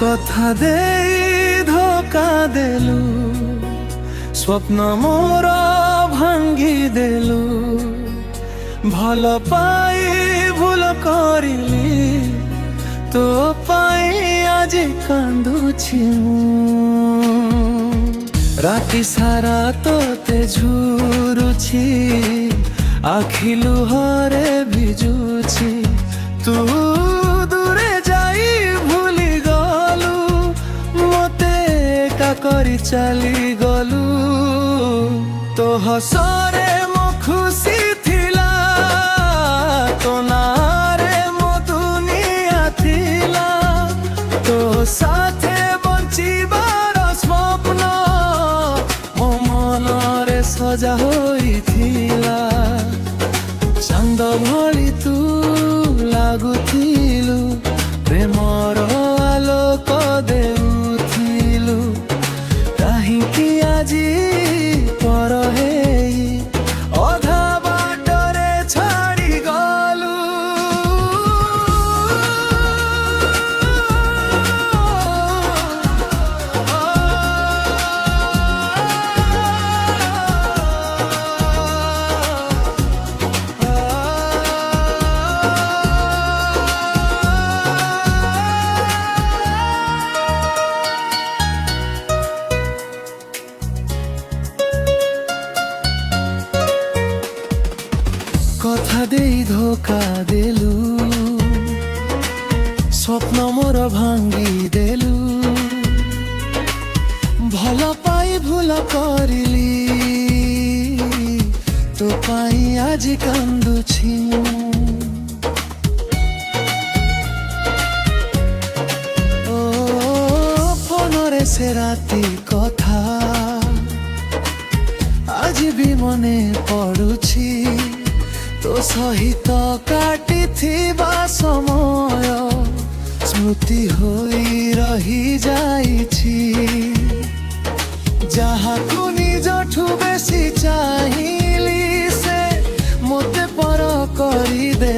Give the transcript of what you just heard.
কথা দেই ধোকা দেলু, স্বপ্ন মোর ভাঙ্গি দেলু। ভাল পাই ভুল করিলি, তো পাই আজি কান্দুছি মু। রাতি সারা তোতে ঝুরুছি, আখি লুহরে ভিজুছি। তু দূরে যাই ভুলি গলু, মতে একা করি চালি গলু। তো হসরে মো খুশি থিলা, তো নারে মো দুনিয়া থিলা। তো সাথে বঞ্চিবার স্বপ্ন মো মনরে সজা হইথিলা। চাঁদ ভଳି তু লাগুথিলু, প্রেমର আলোক দেউথিলু। কাহিଁକି ଆଜି ପର ହେଇ ଅଧା ବାଟରେ ଛାଡ଼ି ଗଲୁ। কথা দেই ধোকা দেলু, স্বপ্ন মোর ভাঙ্গি দেলু। ভাল পাই ভুল করিলি, তো পাই আজি কান্দুছি। ও ফোনরে সে রাতি কথা আজি ବି মনে পড়ুছি। তো সহিত কাটিথিবা সময় স্মৃতি হই রহি যাইছি। যাহাকু নিজঠু বেশি চাহিলি, সে মতে পর করিদে।